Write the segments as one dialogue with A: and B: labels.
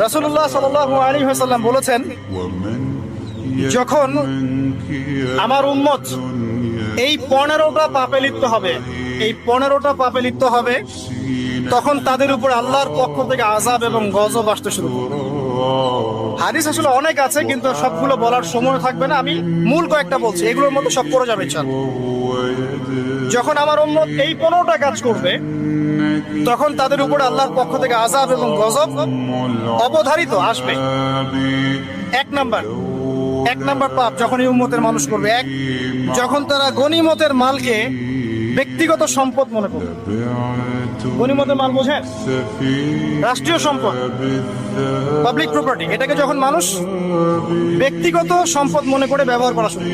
A: রাসূলুল্লাহ সাল্লাল্লাহু আলাইহি ওয়াসাল্লাম বলেছেন, যখন আমার উম্মত এই 15টা পাপে লিপ্ত হবে, এই 15টা পাপে লিপ্ত হবে, তখন তাদের উপর আল্লাহর পক্ষ থেকে আযাব এবং গজব আসতে শুরু করবে। হাদিস আসলে অনেক আছে, কিন্তু সবগুলো বলার সময় থাকবে না। আমি মূল কয়েকটা বলছি, এগুলোর মধ্যে সব পড়ে যাবে ইনশাআল্লাহ। যখন আমার উম্মত এই 15টা কাজ করবে, তখন তাদের উপর আল্লাহর পক্ষ থেকে আযাব এবং গজব অবধারিত আসবে। এক নাম্বার পাপ যখন এই উম্মতের মানুষ করবে, যখন তারা গনিমতের মালকে ব্যক্তিগত সম্পদ মনে করবে। গনিমতের মাল বোঝেন? রাষ্ট্রীয় সম্পদ, পাবলিক প্রপার্টি। এটাকে যখন মানুষ ব্যক্তিগত সম্পদ মনে করে ব্যবহার করা শুরু,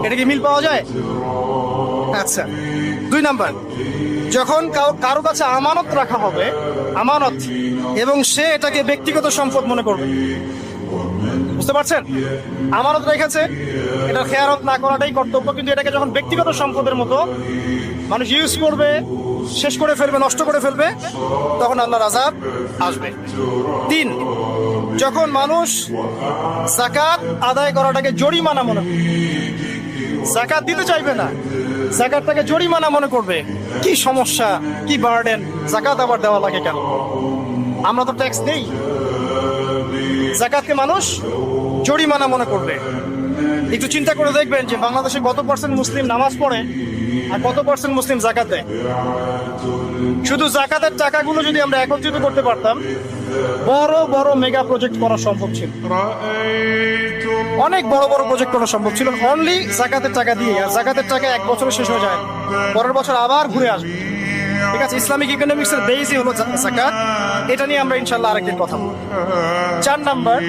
A: এটা কি মিল পাওয়া যায়? আচ্ছা। 2 নাম্বার, যখন কারো কাছে আমানত রাখা হবে, আমানত, এবং সে এটাকে ব্যক্তিগত সম্পদ মনে করবে। বুঝতে পারছেন? আমানত রেখেছে, এটা খেয়ানত না করাটাই কর্তব্য, কিন্তু এটাকে যখন ব্যক্তিগত সম্পদের মতো মানুষ ইউজ করবে, শেষ করে ফেলবে, নষ্ট করে ফেলবে, তখন আল্লাহর আযাব আসবে। 3, যখন মানুষ যাকাত আদায় করাটাকে জরিমানা মনে করবে, যাকাত দিতে চাইবে না, যাকাতটাকে জরিমানা মনে করবে। কি সমস্যা, কি বার্ডেন, যাকাত আবার দেওয়া লাগে কেন? আমরা তো ট্যাক্স দেই। যাকাতকে মানুষ জরিমানা মনে করবে। একটু চিন্তা করে দেখবেন যে বাংলাদেশে কত % মুসলিম নামাজ পড়ে আর কত % মুসলিম যাকাত দেয়। শুধু যাকাতের টাকাগুলো যদি আমরা একত্রিত করতে পারতাম, বড় বড় মেগা প্রজেক্ট করা সম্ভব ছিল। অনেক বড় বড় প্রজেক্ট করা সম্ভব ছিল অনলি যাকাতের টাকা দিয়ে। আর যাকাতের টাকা 1 বছরে শেষ হয়ে যায়, পরের বছর আবার ঘুরে আসবে। ঠিক আছে, ইসলামিক ইকোনমিক্স এর বেসই হলো যাকাত। এটা নিয়ে আমরা ইনশাআল্লাহ আরেকদিন কথা বলবো। 4 নাম্বার,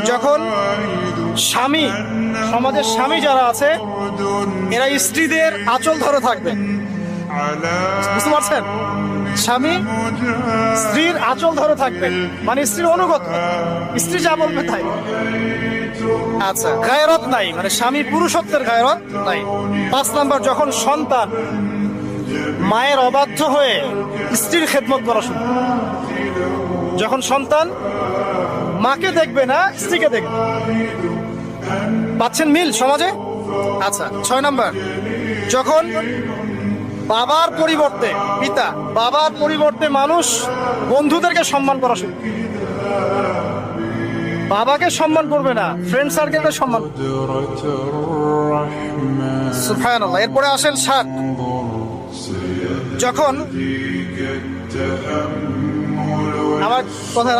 A: যখন স্বামী, সমাজের স্বামী যারা আছে, এরা স্ত্রীদের আঁচল ধরে থাকবে। বুঝতে পারছেন? স্বামী স্ত্রীর আঁচল ধরে থাকবে, মানে স্ত্রীর অনুগত, স্ত্রী যা বলবে তাই। আচ্ছা, গায়রত নাই, মানে স্বামী পুরুষত্বের গায়রত নাই। 5 নাম্বার, যখন সন্তান মায়ের অবাধ্য হয়ে স্ত্রীর খেদমত করা শুরু, যখন সন্তান মাকে দেখবে না, স্ত্রীকে দেখবে। পাচ্ছেন মিল সমাজে? আচ্ছা। 6 নাম্বার, যখন বাবার পরিবর্তে, পিতা বাবার পরিবর্তে মানুষ বন্ধুদেরকে সম্মান করা শুরু, বাবাকে সম্মান করবে না, ফ্রেন্ড সার্কেলকে সম্মান। সুবহানাল্লাহ। এরপরে আসেন 7, যখন আমার কথা